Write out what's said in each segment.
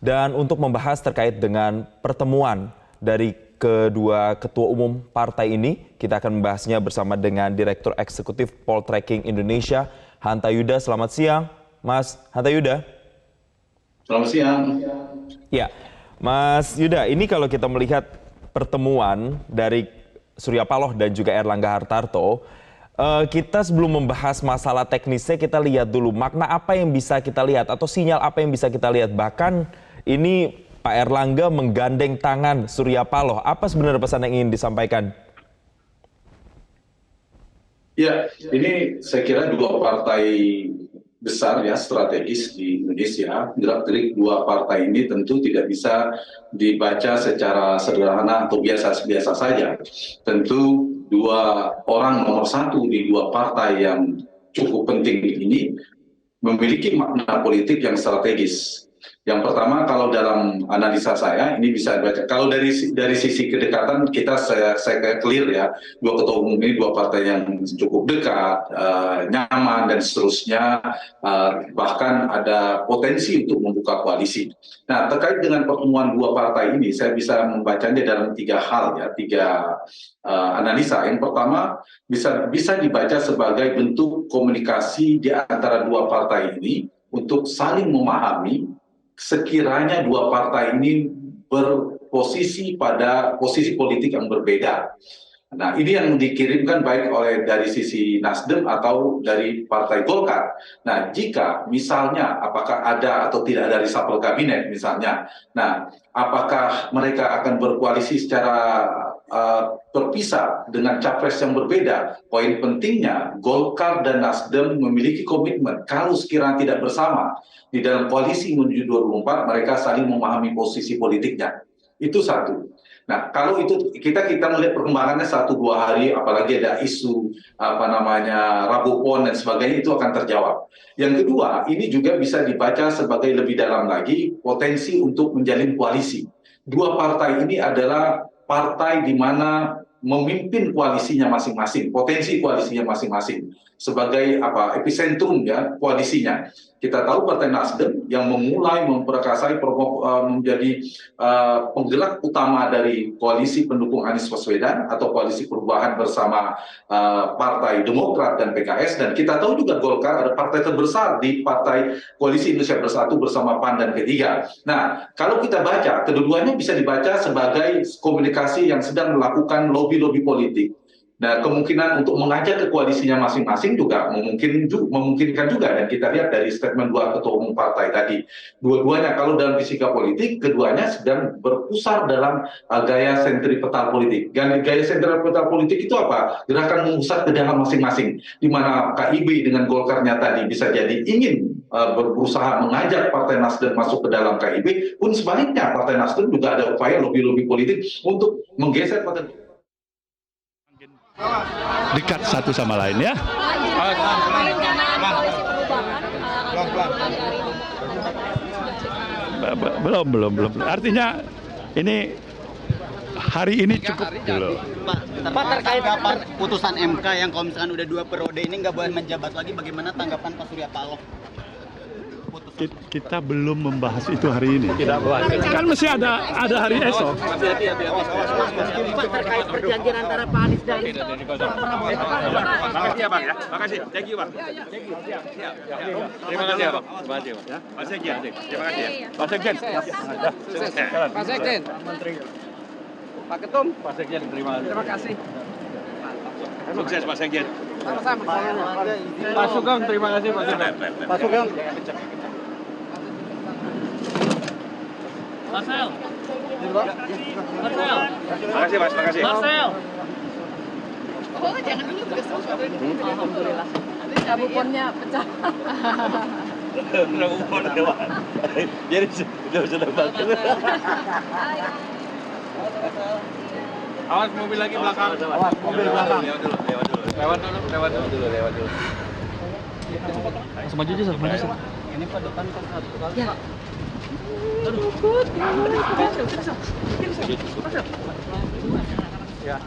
Dan untuk membahas terkait dengan pertemuan dari kedua ketua umum partai ini, kita akan membahasnya bersama dengan Direktur Eksekutif Poltreking Indonesia, Hanta Yuda. Selamat siang, Mas Hanta Yuda. Selamat siang. Ya, Mas Yuda, ini kalau kita melihat pertemuan dari Surya Paloh dan juga Erlangga Hartarto, kita sebelum membahas masalah teknisnya, kita lihat dulu makna apa yang bisa kita lihat atau sinyal apa yang bisa kita lihat. Bahkan ini Pak Erlangga menggandeng tangan Surya Paloh. Apa sebenarnya pesan yang ingin disampaikan? Ya, ini saya kira dua partai besar ya strategis di Indonesia. Gerak-gerik dua partai ini tentu tidak bisa dibaca secara sederhana atau biasa-biasa saja. Tentu dua orang nomor satu di dua partai yang cukup penting ini memiliki makna politik yang strategis. Yang pertama, kalau dalam analisa saya ini bisa dibaca. Kalau dari sisi kedekatan kita saya clear ya, dua ketua umum ini dua partai yang cukup dekat, nyaman dan seterusnya, bahkan ada potensi untuk membuka koalisi. Nah, terkait dengan pertemuan dua partai ini, saya bisa membacanya dalam tiga hal ya, tiga analisa. Yang pertama bisa dibaca sebagai bentuk komunikasi di antara dua partai ini untuk saling memahami sekiranya dua partai ini berposisi pada posisi politik yang berbeda. Nah, ini yang dikirimkan baik dari sisi Nasdem atau dari Partai Golkar. Nah, jika misalnya apakah ada atau tidak ada reshuffle kabinet misalnya, nah, apakah mereka akan berkoalisi secara terpisah dengan capres yang berbeda? Poin pentingnya, Golkar dan Nasdem memiliki komitmen kalau sekiranya tidak bersama di dalam koalisi menuju 2024, mereka saling memahami posisi politiknya. Itu satu. Nah, kalau itu kita melihat perkembangannya 1-2 hari, apalagi ada isu Rabu Pon dan sebagainya, itu akan terjawab. Yang kedua, ini juga bisa dibaca sebagai lebih dalam lagi potensi untuk menjalin koalisi. Dua partai ini adalah partai di mana memimpin koalisinya masing-masing, potensi koalisinya masing-masing sebagai epicentrum ya koalisinya. Kita tahu Partai Nasdem yang memulai memperkasai menjadi penggerak utama dari koalisi pendukung Anies Baswedan atau koalisi perubahan bersama Partai Demokrat dan PKS, dan kita tahu juga Golkar ada partai terbesar di Partai Koalisi Indonesia Bersatu bersama PAN dan P3. Nah, kalau kita baca, keduanya bisa dibaca sebagai komunikasi yang sedang melakukan lobby-lobby politik. Nah, kemungkinan untuk mengajak ke koalisinya masing-masing juga memungkinkan juga, dan kita lihat dari statement dua ketua umum partai tadi, dua-duanya kalau dalam fisika politik, keduanya sedang berpusar dalam gaya sentripetal politik. Dan gaya sentripetal politik itu apa? Gerakan mengusat ke dalam masing-masing, di mana KIB dengan Golkarnya tadi bisa jadi ingin berusaha mengajak Partai Nasdem masuk ke dalam KIB, pun sebaliknya Partai Nasdem juga ada upaya lobby-lobby politik untuk menggeser Partai dekat satu sama lain ya. Belum. Artinya ini hari ini cukup dulu. Pak, terkait putusan MK yang kalau misalkan udah 2 periode ini nggak boleh menjabat lagi, bagaimana tanggapan Pak Surya Paloh? Kita belum membahas itu hari ini. Kan masih ada hari esok. Pak, terkait perjanjian antara Pak Anies dan Makasih ya Bang ya. Makasih. Thank you Bang. Terima kasih ya Bang. Terima kasih Bang. Pak Sekjen. Terima kasih ya. Pak Sekjen. Pak Sekjen. Menteri. Pak Ketum. Pak Sekjen terima kasih. Terima kasih. Sukses Pak Sekjen. Sama-sama. Pak Sugeng terima kasih Pak Sugeng. Pak Sugeng. Marcel. Makasih Mas, makasih. Marcel. Oh, jangan dulu Alhamdulillah. Cabuponnya pecah. Rabupon lewat. Jadi sudah bagus. Awas mobil lagi belakang. Awas mobil belakang. Lewat dulu. Langsung maju aja, maju aja. Ini Pak depan Pak satu kali. Ya. Pak. Ya.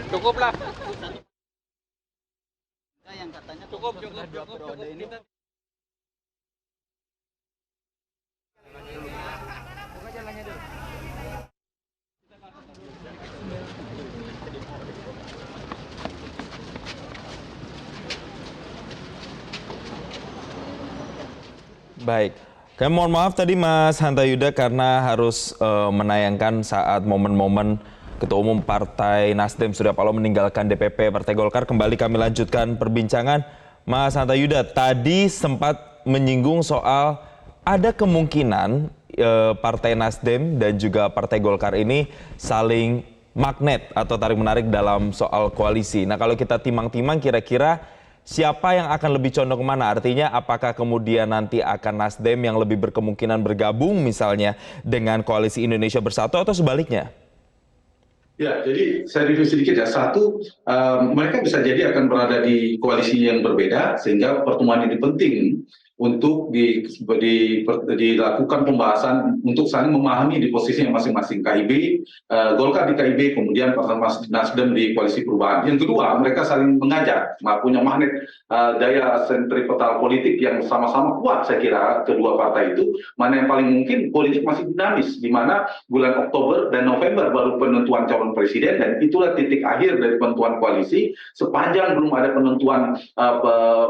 Cukup lah. Yang katanya Cukup. periode ini Baik. Kami mohon maaf tadi Mas Hanta Yuda karena harus menayangkan saat momen-momen Ketua Umum Partai Nasdem Surya Paloh meninggalkan DPP Partai Golkar. Kembali kami lanjutkan perbincangan. Mas Hanta Yuda tadi sempat menyinggung soal ada kemungkinan Partai Nasdem dan juga Partai Golkar ini saling magnet atau tarik-menarik dalam soal koalisi. Nah kalau kita timang-timang kira-kira siapa yang akan lebih condong kemana? Artinya apakah kemudian nanti akan Nasdem yang lebih berkemungkinan bergabung misalnya dengan Koalisi Indonesia Bersatu atau sebaliknya? Ya, jadi saya review sedikit ya. Satu, mereka bisa jadi akan berada di koalisi yang berbeda, sehingga pertemuan ini penting untuk dilakukan pembahasan untuk saling memahami di posisinya masing-masing. KIB, Golkar di KIB, kemudian Partai Nasdem di Koalisi Perubahan. Yang kedua, mereka saling mengajak, punya magnet daya sentripetal politik yang sama-sama kuat, saya kira kedua partai itu. Mana yang paling mungkin politik masih dinamis, di mana bulan Oktober dan November baru penentuan calon presiden, dan itulah titik akhir dari penentuan koalisi. Sepanjang belum ada penentuan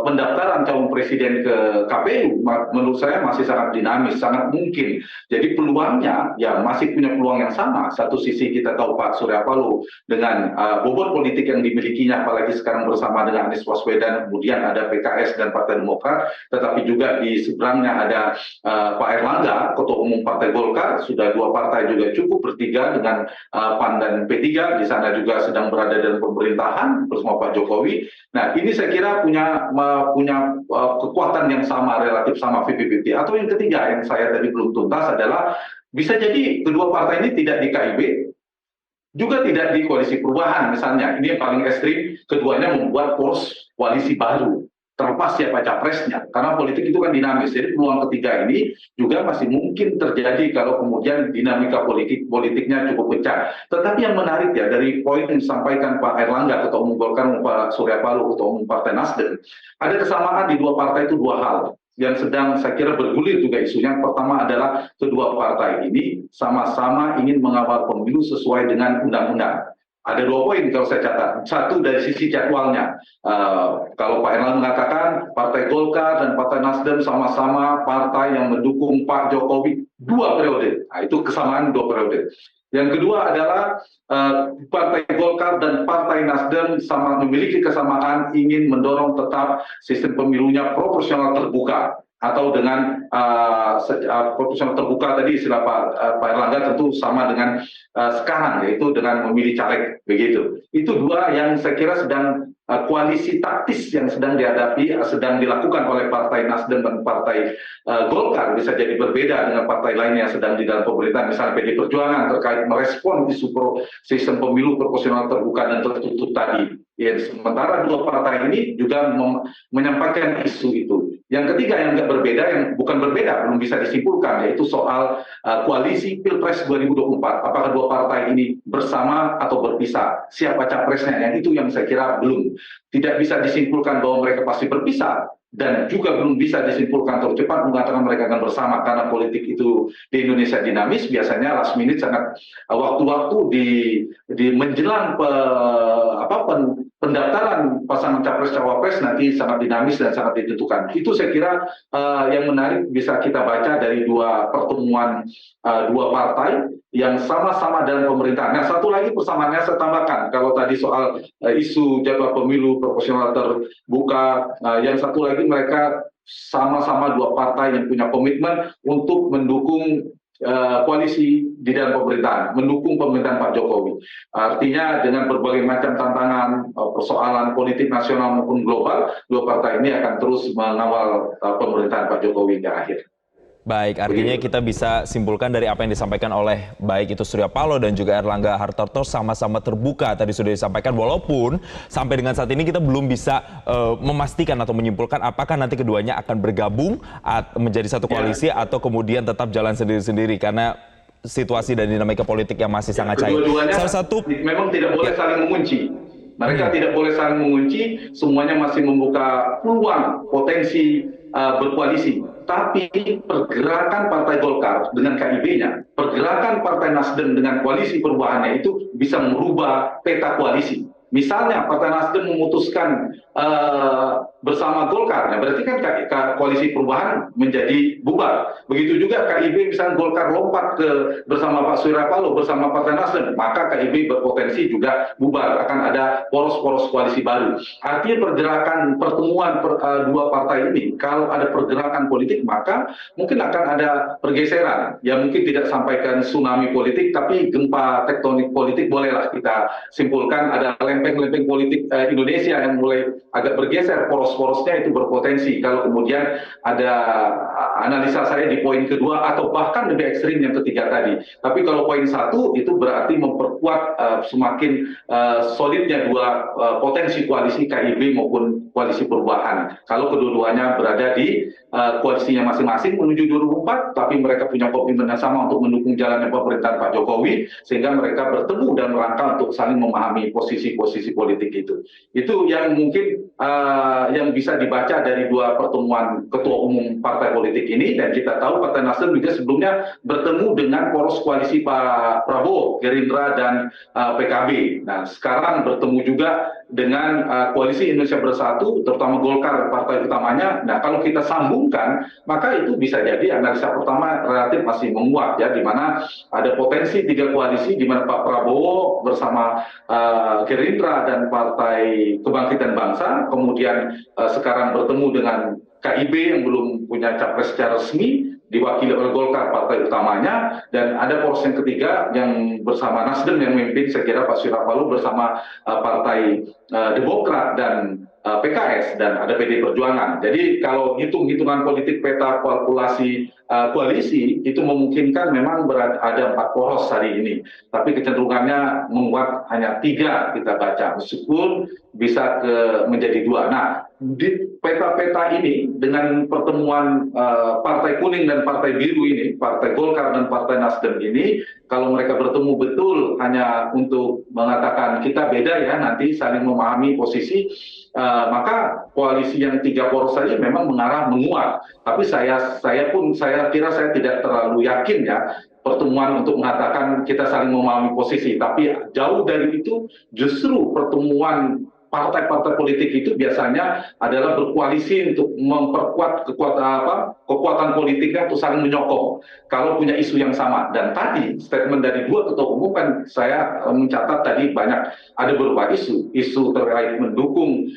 pendaftaran calon presiden ke KPU, menurut saya masih sangat dinamis, sangat mungkin. Jadi peluangnya ya masih punya peluang yang sama. Satu sisi kita tahu Pak Surya Paloh dengan bobot politik yang dimilikinya, apalagi sekarang bersama dengan Anies Baswedan, kemudian ada PKS dan Partai Demokrat, tetapi juga di seberangnya ada Pak Erlangga, Ketua Umum Partai Golkar, sudah dua partai juga cukup bertiga dengan PAN dan P3, di sana juga sedang berada dalam pemerintahan bersama Pak Jokowi. Nah ini saya kira punya kekuatan yang sama, relatif sama 50-50. Atau yang ketiga yang saya tadi belum tuntas adalah bisa jadi kedua partai ini tidak di KIB, juga tidak di Koalisi Perubahan misalnya. Ini yang paling ekstrim, keduanya membuat poros koalisi baru. Terlepas siapa capresnya, karena politik itu kan dinamis. Jadi peluang ketiga ini juga masih mungkin terjadi kalau kemudian dinamika politiknya cukup pecah. Tetapi yang menarik ya dari poin yang disampaikan Pak Erlangga, Ketua Umum Golkar, Pak Surya Paloh, Ketua Umum Partai Nasdem, ada kesamaan di dua partai itu dua hal yang sedang saya kira bergulir juga isunya. Pertama adalah kedua partai ini sama-sama ingin mengawal pemilu sesuai dengan undang-undang. Ada dua poin kalau saya catat. Satu dari sisi jadwalnya. Kalau Pak Erlangga mengatakan Partai Golkar dan Partai Nasdem sama-sama partai yang mendukung Pak Jokowi 2 periode. Nah, itu kesamaan 2 periode. Yang kedua adalah Partai Golkar dan Partai Nasdem memiliki kesamaan ingin mendorong tetap sistem pemilunya proporsional terbuka. Atau dengan proporsional terbuka tadi istilah Pak Erlangga tentu sama dengan sekarang, yaitu dengan memilih caleg, begitu. Itu dua yang saya kira sedang koalisi taktis yang sedang dihadapi, sedang dilakukan oleh Partai Nasdem dan Partai Golkar. Bisa jadi berbeda dengan partai lain yang sedang di dalam pemerintahan, misalnya PD Perjuangan terkait merespon isu sistem pemilu proporsional terbuka dan tertutup tadi. Ya, sementara dua partai ini juga menyampaikan isu itu. Yang ketiga yang nggak berbeda, yang bukan berbeda, belum bisa disimpulkan, yaitu soal koalisi Pilpres 2024. Apakah dua partai ini bersama atau berpisah? Siapa capresnya? Yang itu yang saya kira belum. Tidak bisa disimpulkan bahwa mereka pasti berpisah. Dan juga belum bisa disimpulkan terlalu cepat mengatakan mereka akan bersama, karena politik itu di Indonesia dinamis, biasanya last minute sangat waktu-waktu di menjelang pendaftaran pasangan capres-cawapres nanti sangat dinamis dan sangat ditentukan. Itu saya kira yang menarik bisa kita baca dari dua pertemuan dua partai yang sama-sama dalam pemerintahan. Nah, satu lagi persamaannya saya tambahkan, kalau tadi soal isu jadwal pemilu proporsional terbuka, yang satu lagi mereka sama-sama dua partai yang punya komitmen untuk mendukung koalisi di dalam pemerintahan, mendukung pemerintahan Pak Jokowi. Artinya dengan berbagai macam tantangan, persoalan politik nasional maupun global, dua partai ini akan terus mengawal pemerintahan Pak Jokowi hingga akhir. Baik, artinya kita bisa simpulkan dari apa yang disampaikan oleh baik itu Surya Paloh dan juga Erlangga Hartarto sama-sama terbuka tadi sudah disampaikan, walaupun sampai dengan saat ini kita belum bisa memastikan atau menyimpulkan apakah nanti keduanya akan bergabung menjadi satu koalisi atau kemudian tetap jalan sendiri-sendiri karena situasi dan dinamika politik yang masih sangat cair. Salah satu memang tidak boleh saling mengunci. Mereka tidak boleh saling mengunci, semuanya masih membuka peluang potensi berkoalisi. Tapi pergerakan Partai Golkar dengan KIB-nya, pergerakan Partai Nasdem dengan koalisi perubahannya itu bisa merubah peta koalisi. Misalnya Partai Nasdem memutuskan bersama Golkar, nah berarti kan koalisi perubahan menjadi bubar. Begitu juga KIB misalnya Golkar lompat bersama Pak Surya Paloh bersama Partai Nasdem, maka KIB berpotensi juga bubar, akan ada poros-poros koalisi baru. Artinya pergerakan pertemuan dua partai ini, kalau ada pergerakan politik maka mungkin akan ada pergeseran. Ya mungkin tidak sampaikan tsunami politik, tapi gempa tektonik politik bolehlah kita simpulkan, ada lempeng-lempeng politik Indonesia yang mulai agak bergeser, poros-porosnya itu berpotensi kalau kemudian ada analisa saya di poin kedua atau bahkan lebih ekstrim yang ketiga tadi. Tapi kalau poin satu itu berarti memperkuat semakin solidnya dua potensi koalisi KIB maupun koalisi perubahan. Kalau kedua-duanya berada di koalisinya masing-masing menuju 2004, tapi mereka punya komitmen yang sama untuk mendukung jalannya pemerintahan Pak Jokowi, sehingga mereka bertemu dan rangka untuk saling memahami posisi-posisi politik itu. Itu yang mungkin yang bisa dibaca dari dua pertemuan ketua umum partai politik ini, dan kita tahu Partai Nasdem juga sebelumnya bertemu dengan poros koalisi Pak Prabowo, Gerindra dan PKB. Nah, sekarang bertemu juga dengan koalisi Indonesia Bersatu, terutama Golkar partai utamanya. Nah, kalau kita sambungkan, maka itu bisa jadi analisa pertama relatif masih menguat ya, di mana ada potensi tiga koalisi, di mana Pak Prabowo bersama Gerindra dan Partai Kebangkitan Bangsa, kemudian sekarang bertemu dengan KIB yang belum punya capres secara resmi, diwakili oleh Golkar partai utamanya, dan ada poros yang ketiga yang bersama Nasdem yang memimpin, saya kira Pak Surya Paloh bersama Partai Demokrat dan PKS, dan ada PD Perjuangan. Jadi kalau hitung-hitungan politik peta kalkulasi koalisi itu memungkinkan memang ada 4 poros hari ini, tapi kecenderungannya menguat hanya 3 kita baca, meskipun bisa menjadi 2. Nah, di peta-peta ini dengan pertemuan Partai Kuning dan Partai Biru ini, Partai Golkar dan Partai Nasdem ini, kalau mereka bertemu betul hanya untuk mengatakan kita beda ya, nanti saling memahami posisi, maka koalisi yang 3 poros saja memang menguat. Tapi saya kira saya tidak terlalu yakin ya pertemuan untuk mengatakan kita saling memahami posisi. Tapi jauh dari itu, justru pertemuan partai-partai politik itu biasanya adalah berkoalisi untuk memperkuat kekuatan politiknya untuk saling menyokong kalau punya isu yang sama. Dan tadi statement dari 2 ketua umum kan saya mencatat tadi banyak ada beberapa isu terkait mendukung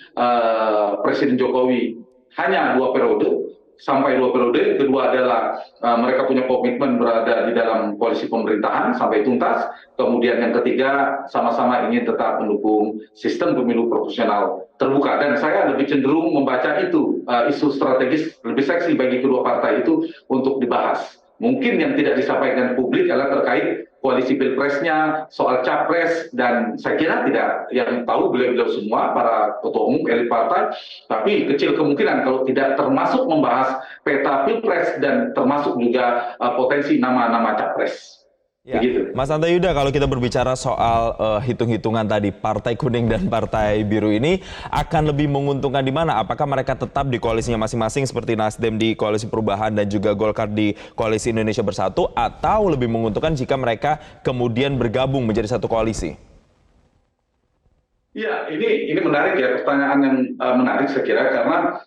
Presiden Jokowi hanya 2 periode sampai 2 periode. Kedua adalah mereka punya komitmen berada di dalam koalisi pemerintahan sampai tuntas. Kemudian yang ketiga, sama-sama ingin tetap mendukung sistem pemilu proporsional terbuka. Dan saya lebih cenderung membaca itu isu strategis lebih seksi bagi kedua partai itu untuk dibahas. Mungkin yang tidak disampaikan publik adalah terkait koalisi pilpresnya, soal capres, dan saya kira tidak yang tahu beliau-beliau semua, para ketua umum elit partai, tapi kecil kemungkinan kalau tidak termasuk membahas peta pilpres dan termasuk juga potensi nama-nama capres. Ya. Begitu. Mas Hanta Yuda, kalau kita berbicara soal hitung-hitungan tadi, Partai Kuning dan Partai Biru ini akan lebih menguntungkan di mana? Apakah mereka tetap di koalisinya masing-masing seperti Nasdem di Koalisi Perubahan dan juga Golkar di Koalisi Indonesia Bersatu, atau lebih menguntungkan jika mereka kemudian bergabung menjadi satu koalisi? Ya, ini menarik ya, pertanyaan yang menarik saya kira, karena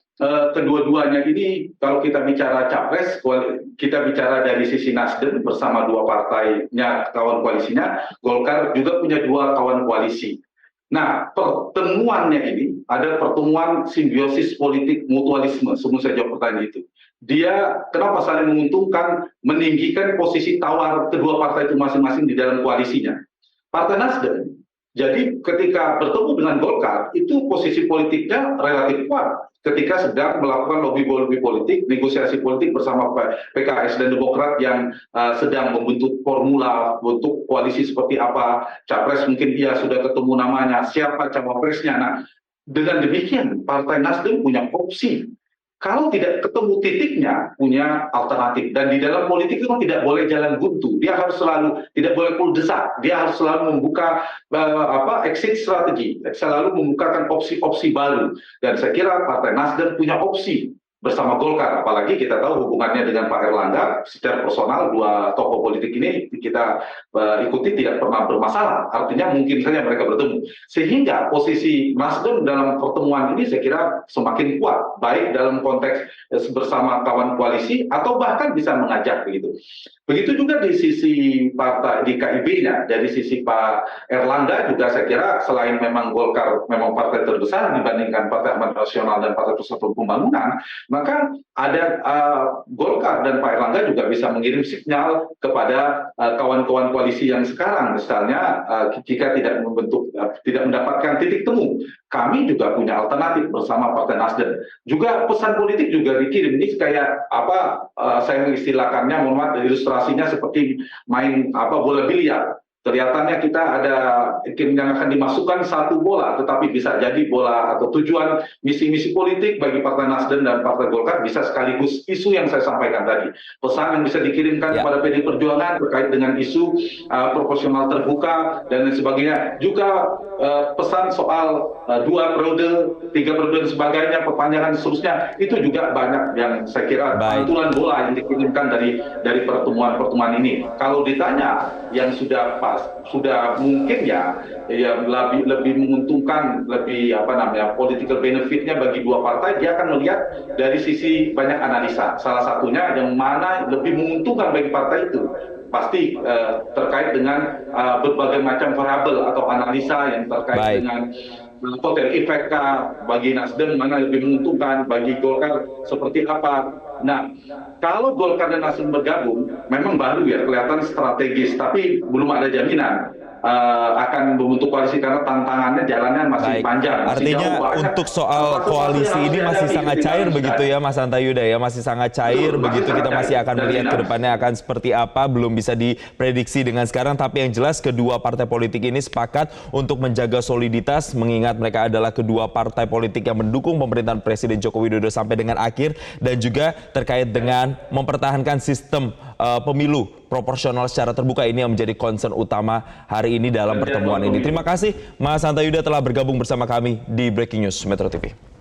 kedua-duanya ini kalau kita bicara capres, kita bicara dari sisi Nasdem bersama 2 partainya, kawan koalisinya, Golkar juga punya 2 kawan koalisi. Nah, pertemuannya ini ada pertemuan simbiosis politik mutualisme, sebelum saya jawab pertanyaan itu. Dia kenapa saling menguntungkan, meninggikan posisi tawar kedua partai itu masing-masing di dalam koalisinya. Partai Nasdem, jadi ketika bertemu dengan Golkar, itu posisi politiknya relatif kuat ketika sedang melakukan lobby politik, negosiasi politik bersama PKS dan Demokrat yang sedang membentuk formula bentuk koalisi seperti apa, capres mungkin dia sudah ketemu namanya, siapa cawapresnya. Nah, dengan demikian Partai Nasdem punya opsi. Kalau tidak ketemu titiknya, punya alternatif. Dan di dalam politik itu tidak boleh jalan buntu. Dia harus selalu, tidak boleh kuldesak. Dia harus selalu membuka exit strategi. Selalu membukakan opsi-opsi baru. Dan saya kira Partai Nasdem punya opsi bersama Golkar, apalagi kita tahu hubungannya dengan Pak Erlangga secara personal, dua tokoh politik ini kita ikuti tidak pernah bermasalah, artinya mungkin saja mereka bertemu, sehingga posisi Nasdem dalam pertemuan ini saya kira semakin kuat, baik dalam konteks bersama kawan koalisi atau bahkan bisa mengajak begitu. Begitu juga di sisi partai di KIB-nya, dari sisi Pak Erlangga juga saya kira selain memang Golkar memang partai terbesar dibandingkan Partai Amanat Nasional dan Partai Persatuan Pembangunan, maka ada Golkar dan Pak Erlangga juga bisa mengirim sinyal kepada kawan-kawan koalisi yang sekarang, misalnya jika tidak mendapatkan titik temu, kami juga punya alternatif bersama Partai Nasdem. Juga pesan politik juga dikirim, ini kayak saya mengistilahkannya, mohon maaf, ilustrasinya seperti main bola biliar. Kelihatannya kita ada yang akan dimasukkan satu bola, tetapi bisa jadi bola atau tujuan misi-misi politik bagi Partai Nasdem dan Partai Golkar bisa sekaligus isu yang saya sampaikan tadi. Pesan yang bisa dikirimkan kepada PDI Perjuangan terkait dengan isu proporsional terbuka dan lain sebagainya. Juga pesan soal 2 periode, 3 periode dan sebagainya, perpanjangan seterusnya, itu juga banyak yang saya kira pantulan bola yang dikirimkan dari pertemuan-pertemuan ini. Kalau ditanya yang sudah mungkin ya lebih menguntungkan, lebih political benefitnya bagi dua partai, dia akan melihat dari sisi banyak analisa. Salah satunya yang mana lebih menguntungkan bagi partai itu pasti terkait dengan berbagai macam variabel atau analisa yang terkait dengan kotel efek bagi Nasdem mana lebih menguntungkan, bagi Golkar seperti apa. Nah, kalau Golkar dan Nasdem bergabung, memang baru ya kelihatan strategis, tapi belum ada jaminan akan membentuk koalisi karena tantangannya jalannya masih panjang. Artinya untuk soal koalisi ini masih sangat cair begitu ya Mas Hanta Yuda ya, masih sangat cair begitu, kita masih akan melihat ke depannya akan seperti apa, belum bisa diprediksi dengan sekarang, tapi yang jelas kedua partai politik ini sepakat untuk menjaga soliditas, mengingat mereka adalah kedua partai politik yang mendukung pemerintahan Presiden Joko Widodo sampai dengan akhir, dan juga terkait dengan mempertahankan sistem pemilu proporsional secara terbuka, ini yang menjadi concern utama hari ini dalam pertemuan ini. Terima kasih Mas Hanta Yuda telah bergabung bersama kami di Breaking News Metro TV.